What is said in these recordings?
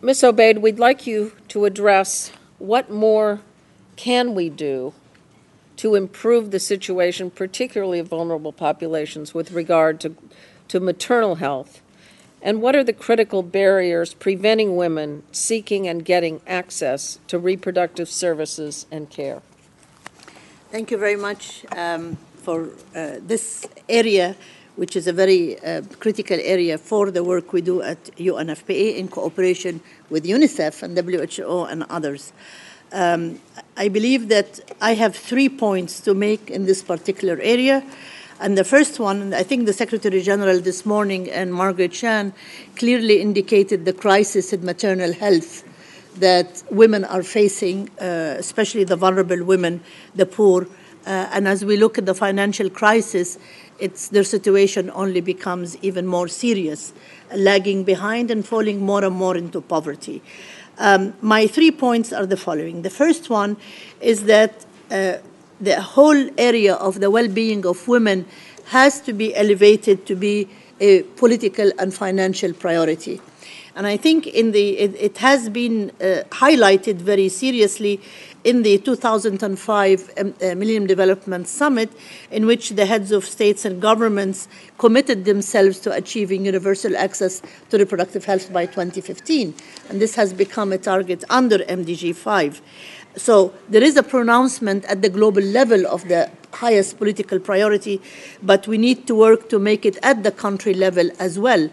Ms. Obaid, we'd like you to address what more can we do to improve the situation, particularly of vulnerable populations, with regard to maternal health, and what are the critical barriers preventing women seeking and getting access to reproductive services and care? Thank you very much for this area, which is a very critical area for the work we do at UNFPA in cooperation with UNICEF and WHO and others. I believe that I have 3 points to make in this particular area. And the first one, I think the Secretary General this morning and Margaret Chan clearly indicated the crisis in maternal health that women are facing, especially the vulnerable women, the poor. And as we look at the financial crisis, their situation only becomes even more serious, lagging behind and falling more and more into poverty. My 3 points are the following. The first one is that the whole area of the well-being of women has to be elevated to be a political and financial priority. And I think it has been highlighted very seriously in the 2005 Millennium Development Summit, in which the heads of states and governments committed themselves to achieving universal access to reproductive health by 2015. And this has become a target under MDG 5. So there is a pronouncement at the global level of the highest political priority, but we need to work to make it at the country level as well.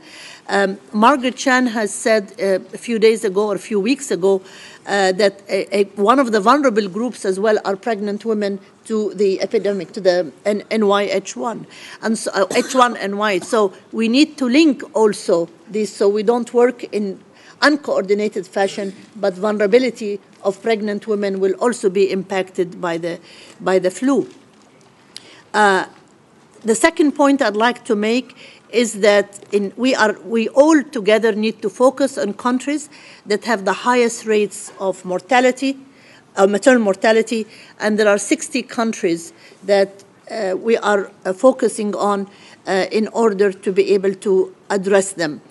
Margaret Chan has said a few days ago or a few weeks ago that one of the vulnerable groups as well are pregnant women to the epidemic, to the NYH1, and so, H1N1. So we need to link also this so we don't work in uncoordinated fashion, but vulnerability of pregnant women will also be impacted by the flu. The second point I'd like to make is that we all together need to focus on countries that have the highest rates of mortality, maternal mortality, and there are 60 countries that we are focusing on in order to be able to address them.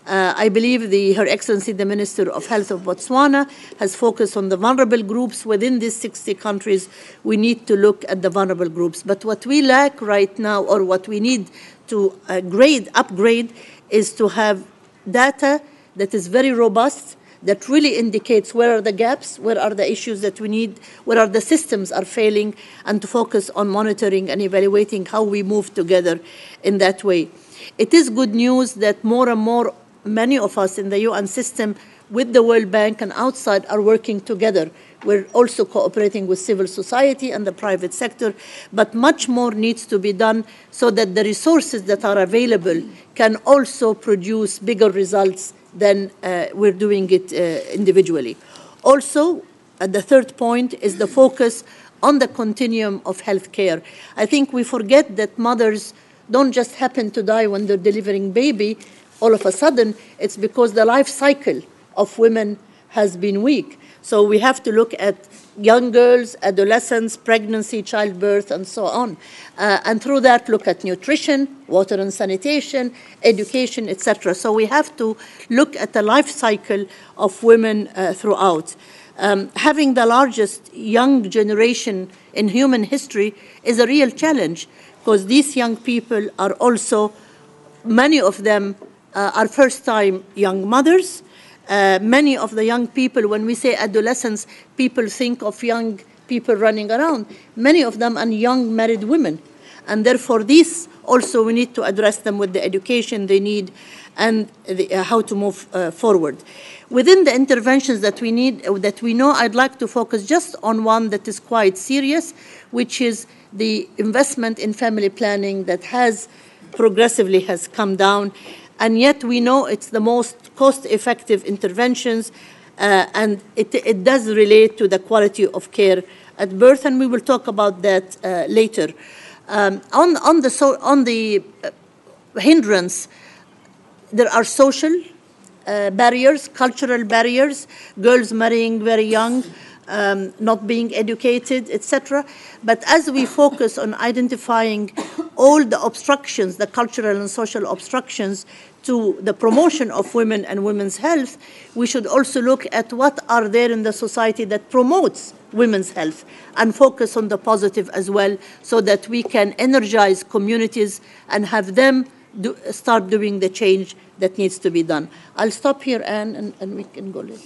I believe Her Excellency the Minister of Health of Botswana has focused on the vulnerable groups within these 60 countries. We need to look at the vulnerable groups. But what we lack right now, or what we need to upgrade, is to have data that is very robust, that really indicates where are the gaps, where are the issues that we need, where are the systems are failing, and to focus on monitoring and evaluating how we move together in that way. It is good news that more and more many of us in the UN system with the World Bank and outside are working together. We're also cooperating with civil society and the private sector, but much more needs to be done so that the resources that are available can also produce bigger results than we're doing it individually. Also, the third point is the focus on the continuum of healthcare. I think we forget that mothers don't just happen to die when they're delivering baby. All of a sudden, it's because the life cycle of women has been weak. So we have to look at young girls, adolescents, pregnancy, childbirth, and so on. And through that, look at nutrition, water and sanitation, education, etc. So we have to look at the life cycle of women throughout. Having the largest young generation in human history is a real challenge, because these young people are also, many of them are first-time young mothers. Many of the young people, when we say adolescents, people think of young people running around. Many of them are young married women. And therefore, these also we need to address them with the education they need and how to move forward. Within the interventions that we need, that we know, I'd like to focus just on one that is quite serious, which is the investment in family planning that has progressively has come down. And yet we know it's the most cost-effective interventions, and it does relate to the quality of care at birth, and we will talk about that later. On the hindrance, there are social barriers, cultural barriers, girls marrying very young, not being educated, etc. But as we focus on identifying all the obstructions, the cultural and social obstructions to the promotion of women and women's health, we should also look at what are there in the society that promotes women's health and focus on the positive as well, so that we can energize communities and have them start doing the change that needs to be done. I'll stop here, Anne, and we can go later.